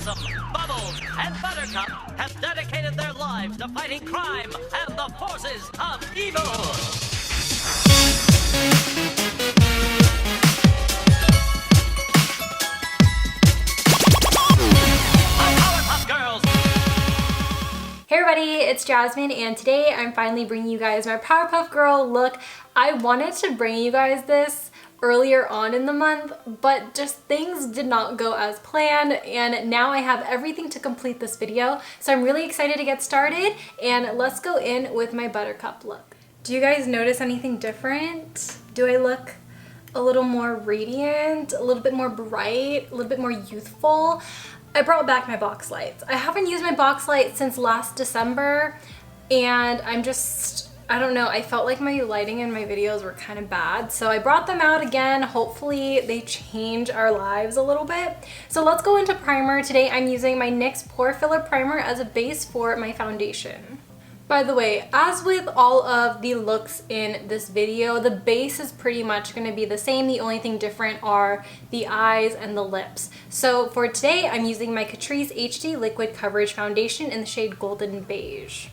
Blossom, Bubbles, and Buttercup have dedicated their lives to fighting crime and the forces of evil. Powerpuff Girls. Hey everybody, it's Jasmine, and today I'm finally bringing you guys my Powerpuff Girl look. I wanted to bring you guys this earlier on in the month, but just things did not go as planned, and now I have everything to complete this video. So I'm really excited to get started, and let's go in with my Buttercup look. Do you guys notice anything different? Do I look a little more radiant, a little bit more bright, a little bit more youthful? I brought back my box lights. I haven't used my box lights since last December, and I don't know, I felt like my lighting in my videos were kind of bad, so I brought them out again. Hopefully they change our lives a little bit. So let's go into primer. Today I'm using my NYX Pore Filler Primer as a base for my foundation. By the way, as with all of the looks in this video, the base is pretty much going to be the same. The only thing different are the eyes and the lips. So for today, I'm using my Catrice HD Liquid Coverage Foundation in the shade Golden Beige.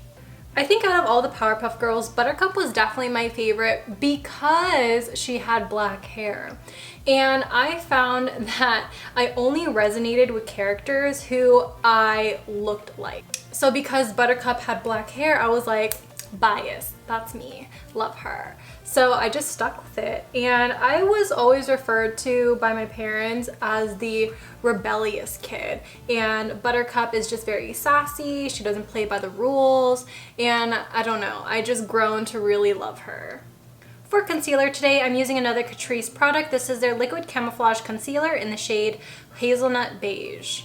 I think out of all the Powerpuff Girls, Buttercup was definitely my favorite because she had black hair. And I found that I only resonated with characters who I looked like. So because Buttercup had black hair, I was like, bias, that's me, love her. So I just stuck with it, and I was always referred to by my parents as the rebellious kid, and Buttercup is just very sassy. She doesn't play by the rules, and I don't know, I just grown to really love her. For concealer today, I'm using another Catrice product. This is their Liquid Camouflage Concealer in the shade Hazelnut Beige.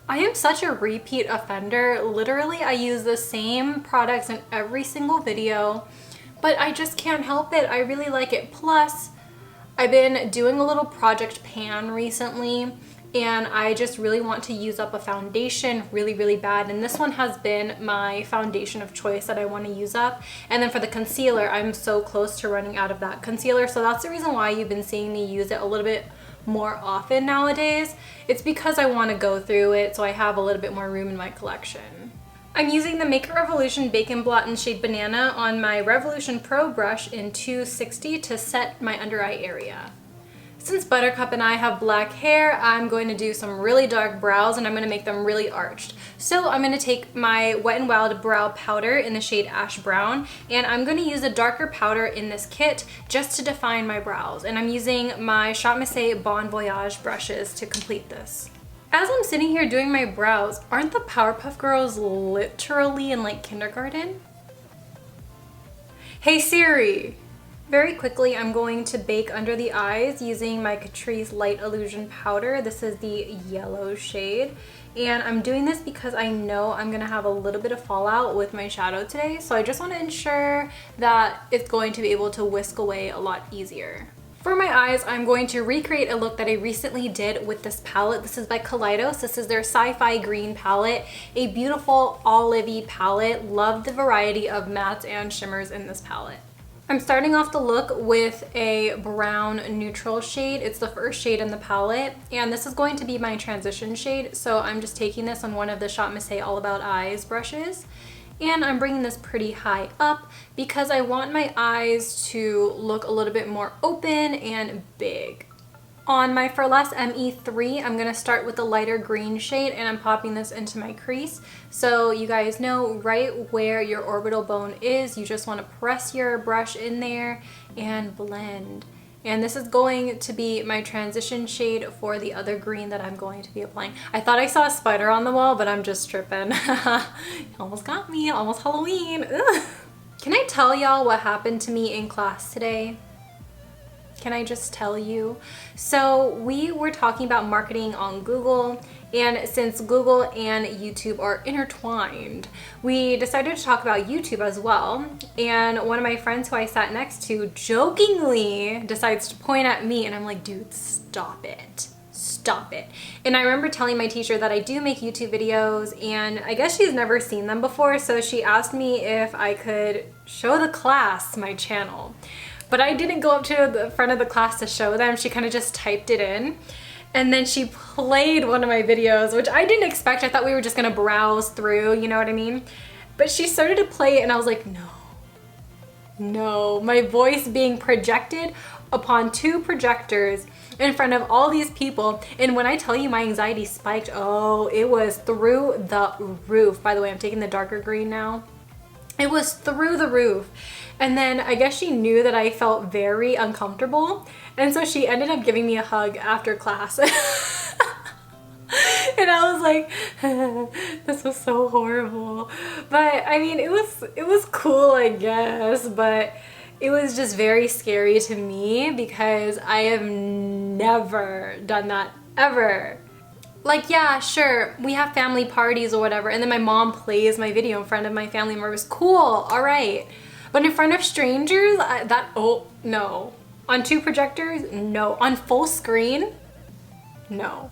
I am such a repeat offender. Literally, I use the same products in every single video, but I just can't help it. I really like it. Plus, I've been doing a little project pan recently, and I just really want to use up a foundation really, really bad. And this one has been my foundation of choice that I want to use up. And then for the concealer, I'm so close to running out of that concealer. So that's the reason why you've been seeing me use it a little bit more often nowadays. It's because I want to go through it so I have a little bit more room in my collection. I'm using the Makeup Revolution Bacon Blot in shade Banana on my Revolution Pro brush in 260 to set my under eye area. Since Buttercup and I have black hair, I'm going to do some really dark brows, and I'm going to make them really arched. So I'm going to take my Wet n Wild brow powder in the shade Ash Brown, and I'm going to use a darker powder in this kit just to define my brows. And I'm using my ShopMissA Bon Voyage brushes to complete this. As I'm sitting here doing my brows, aren't the Powerpuff Girls literally in like kindergarten? Hey Siri! Very quickly, I'm going to bake under the eyes using my Catrice Light Illusion Powder. This is the yellow shade. And I'm doing this because I know I'm gonna have a little bit of fallout with my shadow today. So I just wanna ensure that it's going to be able to whisk away a lot easier. For my eyes, I'm going to recreate a look that I recently did with this palette. This is by Kaleidos. This is their Sci-Fi green palette. A beautiful olive-y palette. Love the variety of mattes and shimmers in this palette. I'm starting off the look with a brown neutral shade. It's the first shade in the palette, and this is going to be my transition shade. So I'm just taking this on one of the ShopMissA All About Eyes brushes, and I'm bringing this pretty high up because I want my eyes to look a little bit more open and big. On my For Less ME3, I'm going to start with the lighter green shade, and I'm popping this into my crease. So you guys know right where your orbital bone is, you just want to press your brush in there and blend. And this is going to be my transition shade for the other green that I'm going to be applying. I thought I saw a spider on the wall, but I'm just tripping. Almost got me, almost Halloween. Ugh. Can I tell y'all what happened to me in class today? Can I just tell you? So we were talking about marketing on Google, and since Google and YouTube are intertwined, we decided to talk about YouTube as well. And one of my friends who I sat next to jokingly decides to point at me, and I'm like, dude, stop it. Stop it. And I remember telling my teacher that I do make YouTube videos, and I guess she's never seen them before, so she asked me if I could show the class my channel. But I didn't go up to the front of the class to show them. She kind of just typed it in. And then she played one of my videos, which I didn't expect. I thought we were just gonna browse through, you know what I mean? But she started to play it and I was like, no, no. My voice being projected upon 2 projectors in front of all these people. And when I tell you my anxiety spiked, oh, it was through the roof. By the way, I'm taking the darker green now. It was through the roof. And then I guess she knew that I felt very uncomfortable. And so she ended up giving me a hug after class. And I was like, this was so horrible. But I mean, it was cool, I guess, but it was just very scary to me because I have never done that ever. Like, yeah, sure, we have family parties or whatever, and then my mom plays my video in front of my family members. Cool, all right. But in front of strangers, oh, no. On 2 projectors, no. On full screen, no.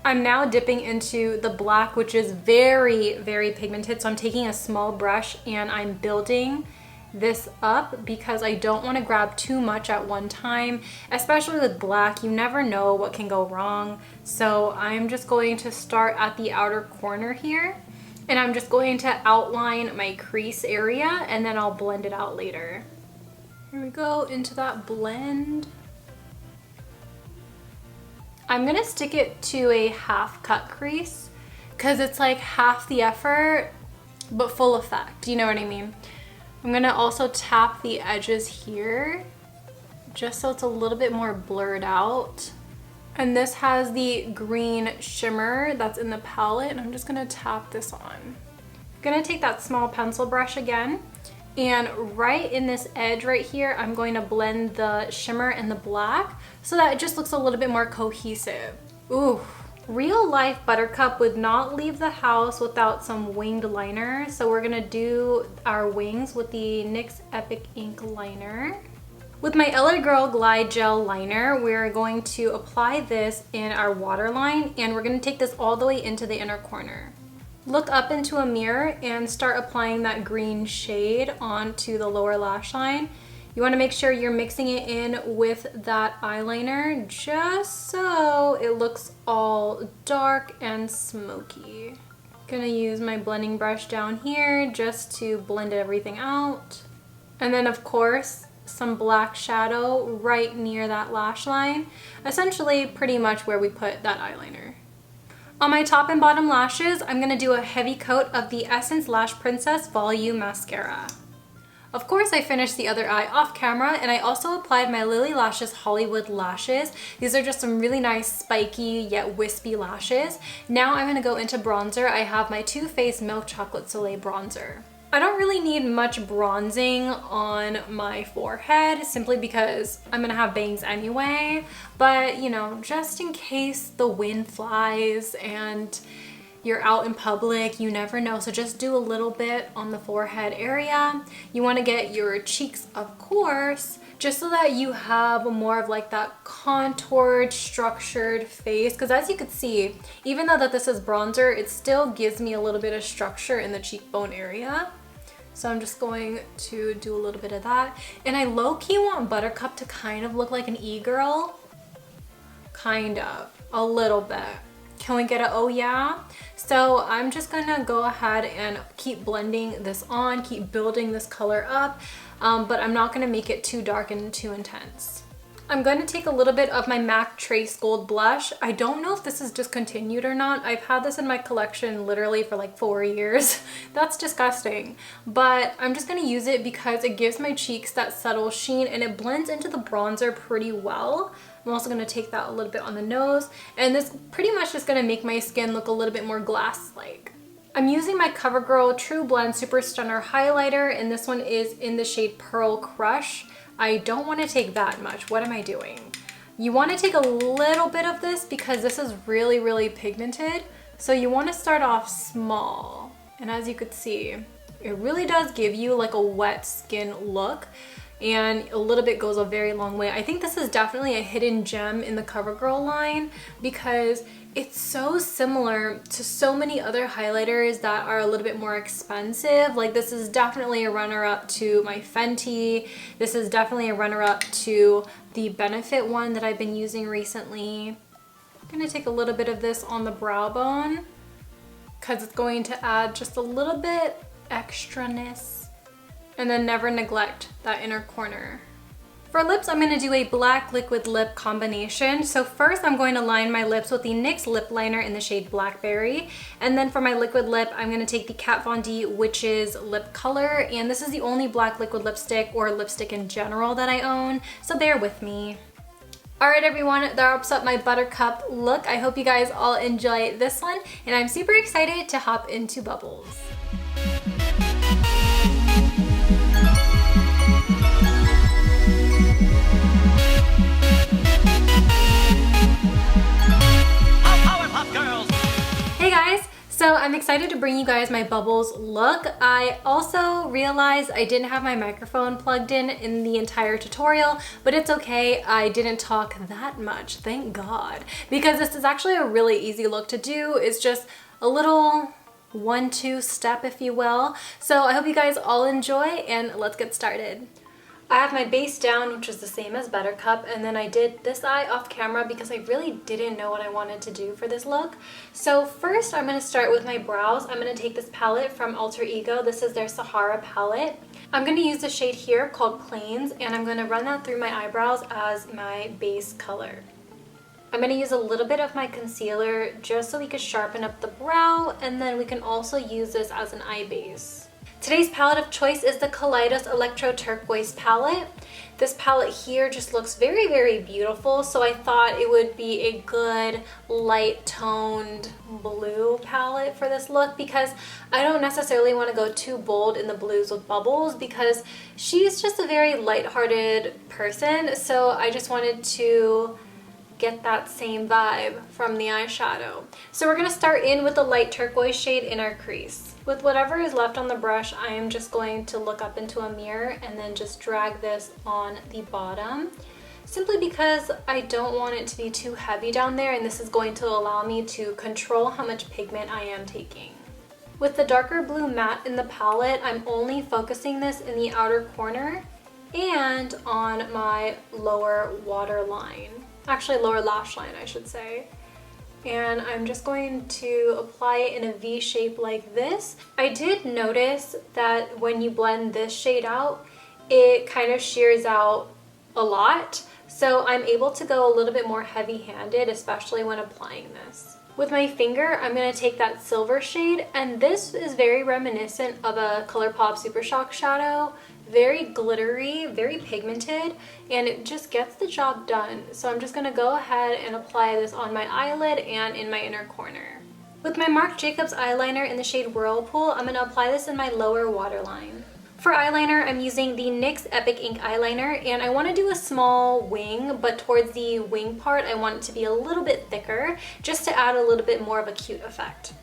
I'm now dipping into the black, which is very, very pigmented. So I'm taking a small brush and I'm building this up because I don't want to grab too much at one time, especially with black. You never know what can go wrong. So I'm just going to start at the outer corner here and I'm just going to outline my crease area and then I'll blend it out later. Here we go into that blend. I'm gonna stick it to a half cut crease because it's like half the effort but full effect, you know what I mean? I'm gonna also tap the edges here just so it's a little bit more blurred out. And this has the green shimmer that's in the palette and I'm just gonna tap this on. I'm gonna take that small pencil brush again and right in this edge right here, I'm going to blend the shimmer and the black so that it just looks a little bit more cohesive. Ooh. Real life Buttercup would not leave the house without some winged liner. So we're gonna do our wings with the NYX Epic Ink Liner. With my LA Girl Glide Gel Liner, we're going to apply this in our waterline and we're gonna take this all the way into the inner corner. Look up into a mirror and start applying that green shade onto the lower lash line. You want to make sure you're mixing it in with that eyeliner just so it looks all dark and smoky. Gonna use my blending brush down here just to blend everything out. And then of course, some black shadow right near that lash line. Essentially pretty much where we put that eyeliner. On my top and bottom lashes, I'm gonna do a heavy coat of the Essence Lash Princess Volume Mascara. Of course, I finished the other eye off camera and I also applied my Lily Lashes Hollywood lashes. These are just some really nice spiky yet wispy lashes. Now I'm gonna go into bronzer. I have my Too Faced Milk Chocolate Soleil bronzer. I don't really need much bronzing on my forehead simply because I'm gonna have bangs anyway, but you know, just in case the wind flies and you're out in public, you never know. So just do a little bit on the forehead area. You want to get your cheeks, of course, just so that you have more of like that contoured, structured face. Because as you can see, even though that this is bronzer, it still gives me a little bit of structure in the cheekbone area. So I'm just going to do a little bit of that. And I low-key want Buttercup to kind of look like an e-girl. Kind of, a little bit. Can we get a oh yeah? So I'm just gonna go ahead and keep blending this on, keep building this color up, but I'm not gonna make it too dark and too intense. I'm going to take a little bit of my MAC Trace Gold blush. I don't know if this is discontinued or not. I've had this in my collection literally for like 4 years. That's disgusting. But I'm just going to use it because it gives my cheeks that subtle sheen and it blends into the bronzer pretty well. I'm also going to take that a little bit on the nose. And this pretty much is going to make my skin look a little bit more glass-like. I'm using my Covergirl Trublend Super Stunner highlighter, and this one is in the shade Pearl Crush. I don't want to take that much. What am I doing? You want to take a little bit of this because this is really, really pigmented. So you want to start off small. And as you could see, it really does give you like a wet skin look. And a little bit goes a very long way. I think this is definitely a hidden gem in the Covergirl line because it's so similar to so many other highlighters that are a little bit more expensive. Like this is definitely a runner-up to my Fenty. This is definitely a runner-up to the Benefit one that I've been using recently. I'm gonna take a little bit of this on the brow bone because it's going to add just a little bit extraness, and then never neglect that inner corner. For lips, I'm gonna do a black liquid lip combination. So first I'm going to line my lips with the NYX lip liner in the shade Blackberry. And then for my liquid lip, I'm gonna take the Kat Von D Witch's lip color. And this is the only black liquid lipstick or lipstick in general that I own, so bear with me. All right, everyone, that wraps up my Buttercup look. I hope you guys all enjoy this one, and I'm super excited to hop into Bubbles. Powerpuff Girls! Hey guys! So I'm excited to bring you guys my Bubbles look. I also realized I didn't have my microphone plugged in the entire tutorial, but it's okay. I didn't talk that much, thank God, because this is actually a really easy look to do. It's just a little 1-2 step, if you will. So I hope you guys all enjoy, and let's get started. I have my base down, which is the same as Buttercup, and then I did this eye off camera because I really didn't know what I wanted to do for this look. So first I'm going to start with my brows. I'm going to take this palette from Alter Ego. This is their Sahara palette. I'm going to use the shade here called Plains, and I'm going to run that through my eyebrows as my base color. I'm going to use a little bit of my concealer just so we can sharpen up the brow, and then we can also use this as an eye base. Today's palette of choice is the Kaleidos Electro Turquoise palette. This palette here just looks very, very beautiful, so I thought it would be a good light toned blue palette for this look because I don't necessarily want to go too bold in the blues with Bubbles because she's just a very lighthearted person, so I just wanted to get that same vibe from the eyeshadow. So we're going to start in with the light turquoise shade in our crease. With whatever is left on the brush, I am just going to look up into a mirror and then just drag this on the bottom, simply because I don't want it to be too heavy down there, and this is going to allow me to control how much pigment I am taking. With the darker blue matte in the palette, I'm only focusing this in the outer corner and on my lower waterline. Actually, lower lash line, I should say. And I'm just going to apply it in a V shape like this. I did notice that when you blend this shade out, it kind of shears out a lot. So I'm able to go a little bit more heavy-handed, especially when applying this. With my finger, I'm going to take that silver shade, and this is very reminiscent of a ColourPop Super Shock shadow. Very glittery, very pigmented, and it just gets the job done. So I'm just going to go ahead and apply this on my eyelid and in my inner corner. With my Marc Jacobs eyeliner in the shade Whirlpool, I'm going to apply this in my lower waterline. For eyeliner, I'm using the NYX Epic Ink Eyeliner, and I want to do a small wing, but towards the wing part I want it to be a little bit thicker, just to add a little bit more of a cute effect.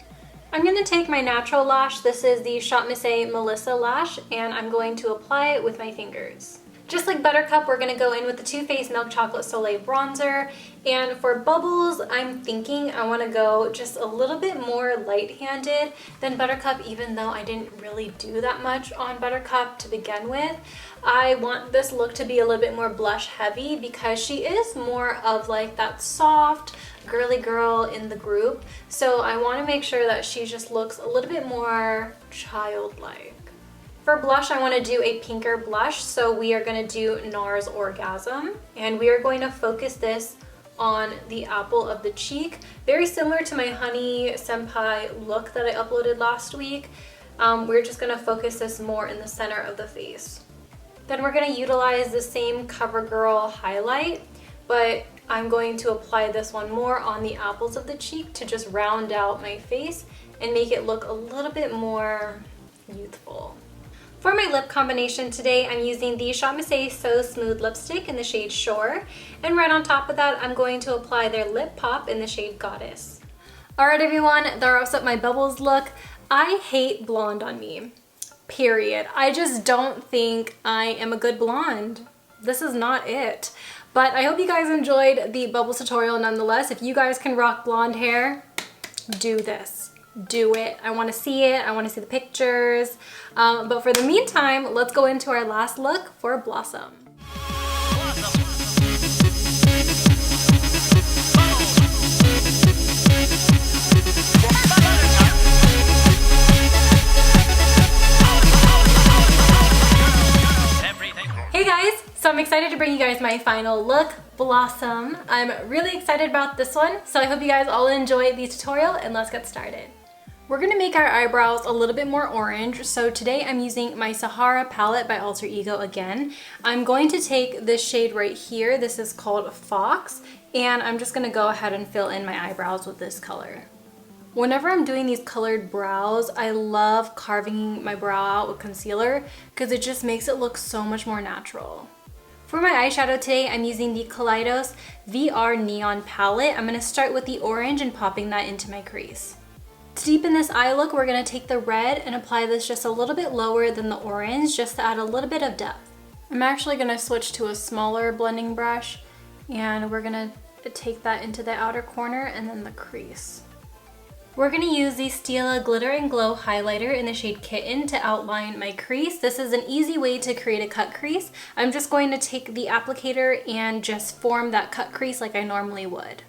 I'm going to take my natural lash, this is the ShopMissA Melissa lash, and I'm going to apply it with my fingers. Just like Buttercup, we're going to go in with the Too Faced Milk Chocolate Soleil bronzer, and for Bubbles, I'm thinking I want to go just a little bit more light-handed than Buttercup, even though I didn't really do that much on Buttercup to begin with. I want this look to be a little bit more blush heavy because she is more of like that soft, girly girl in the group, so I want to make sure that she just looks a little bit more childlike. For blush, I want to do a pinker blush, so we are going to do NARS Orgasm, and we are going to focus this on the apple of the cheek, very similar to my Honey Senpai look that I uploaded last week. We're just going to focus this more in the center of the face. Then we're going to utilize the same Covergirl highlight, but I'm going to apply this one more on the apples of the cheek to just round out my face and make it look a little bit more youthful. For my lip combination today, I'm using the ShopMissA So Smooth lipstick in the shade Shore, and right on top of that, I'm going to apply their Lip Pop in the shade Goddess. Alright everyone, that wraps up my Bubbles look. I hate blonde on me, period. I just don't think I am a good blonde. This is not it. But I hope you guys enjoyed the Bubbles tutorial nonetheless. If you guys can rock blonde hair, do this. Do it. I want to see it. I want to see the pictures. But for the meantime, let's go into our last look for Blossom. excited to bring you guys my final look, Blossom. I'm really excited about this one, so I hope you guys all enjoy the tutorial and let's get started. We're gonna make our eyebrows a little bit more orange, so today I'm using my Sahara palette by Alter Ego again. I'm going to take this shade right here, this is called Fox, and I'm just gonna go ahead and fill in my eyebrows with this color. Whenever I'm doing these colored brows, I love carving my brow out with concealer because it just makes it look so much more natural. For my eyeshadow today, I'm using the Kaleidos VR Neon palette. I'm gonna start with the orange and popping that into my crease. To deepen this eye look, we're going to take the red and apply this just a little bit lower than the orange just to add a little bit of depth. I'm actually going to switch to a smaller blending brush and we're going to take that into the outer corner and then the crease. We're going to use the Stila Glitter and Glow highlighter in the shade Kitten to outline my crease. This is an easy way to create a cut crease. I'm just going to take the applicator and just form that cut crease like I normally would.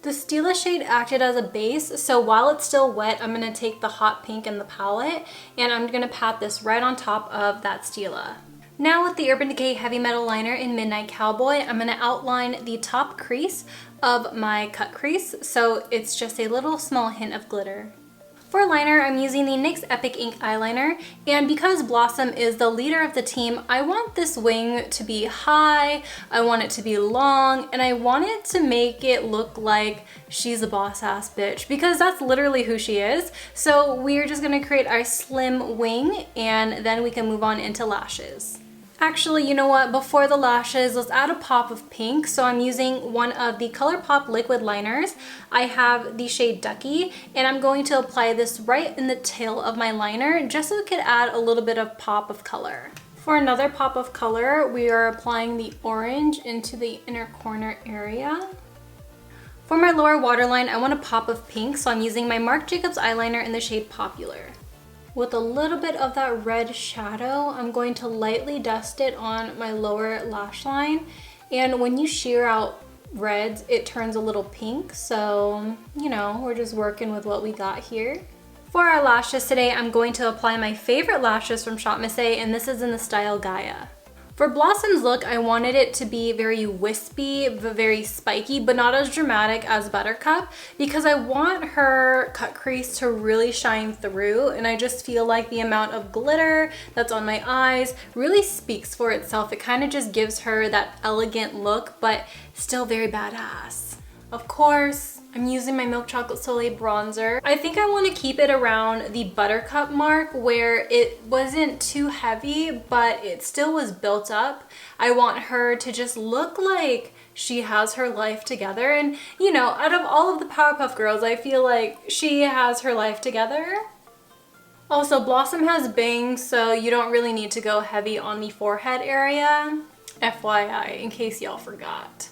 The Stila shade acted as a base, so while it's still wet, I'm going to take the hot pink in the palette and I'm going to pat this right on top of that Stila. Now with the Urban Decay Heavy Metal Liner in Midnight Cowboy, I'm going to outline the top crease of my cut crease, so it's just a little small hint of glitter. For liner, I'm using the NYX Epic Ink Eyeliner, and because Blossom is the leader of the team, I want this wing to be high, I want it to be long, and I want it to make it look like she's a boss-ass bitch, because that's literally who she is. So we're just gonna create our slim wing, and then we can move on into lashes. Actually, you know what? Before the lashes, let's add a pop of pink. So I'm using one of the ColourPop liquid liners. I have the shade Ducky, and I'm going to apply this right in the tail of my liner just so it could add a little bit of pop of color. For another pop of color, we are applying the orange into the inner corner area. For my lower waterline, I want a pop of pink, so I'm using my Marc Jacobs eyeliner in the shade Popular. With a little bit of that red shadow, I'm going to lightly dust it on my lower lash line. And when you shear out reds, it turns a little pink. So, you know, we're just working with what we got here. For our lashes today, I'm going to apply my favorite lashes from ShopMissA, and this is in the style Gaia. For Blossom's look, I wanted it to be very wispy, very spiky, but not as dramatic as Buttercup because I want her cut crease to really shine through, and I just feel like the amount of glitter that's on my eyes really speaks for itself. It kind of just gives her that elegant look, but still very badass. Of course, I'm using my Milk Chocolate Soleil bronzer. I think I want to keep it around the Buttercup mark where it wasn't too heavy, but it still was built up. I want her to just look like she has her life together. And you know, out of all of the Powerpuff Girls, I feel like she has her life together. Also, Blossom has bangs, so you don't really need to go heavy on the forehead area. FYI, in case y'all forgot.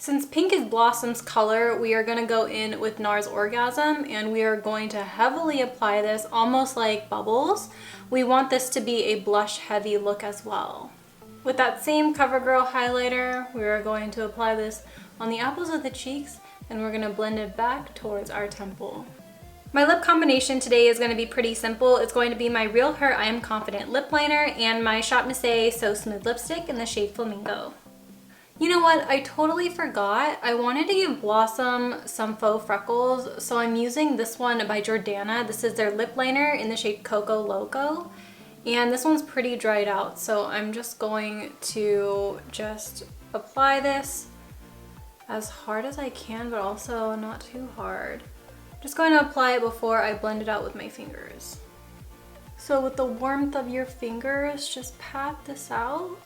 Since pink is Blossom's color, we are going to go in with NARS Orgasm and we are going to heavily apply this almost like bubbles. We want this to be a blush heavy look as well. With that same Covergirl highlighter, we are going to apply this on the apples of the cheeks and we're going to blend it back towards our temple. My lip combination today is going to be pretty simple. It's going to be my Real Her I Am Confident lip liner and my ShopMissA So Smooth lipstick in the shade Flamingo. You know what? I totally forgot. I wanted to give Blossom some faux freckles, so I'm using this one by Jordana. This is their lip liner in the shade Coco Loco. And this one's pretty dried out, so I'm just going to apply this as hard as I can, but also not too hard. Just going to apply it before I blend it out with my fingers. So with the warmth of your fingers, just pat this out.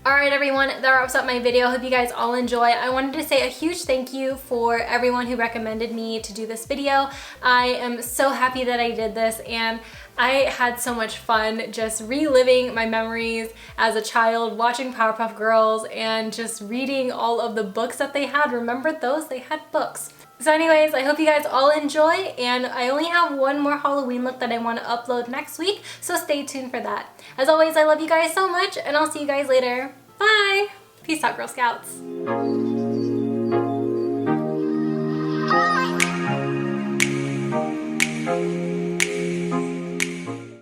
Alright everyone, that wraps up my video. Hope you guys all enjoy. I wanted to say a huge thank you for everyone who recommended me to do this video. I am so happy that I did this and I had so much fun just reliving my memories as a child, watching Powerpuff Girls and just reading all of the books that they had. Remember those? They had books. So anyways, I hope you guys all enjoy, and I only have one more Halloween look that I want to upload next week, so stay tuned for that. As always, I love you guys so much, and I'll see you guys later. Bye! Peace out, Girl Scouts.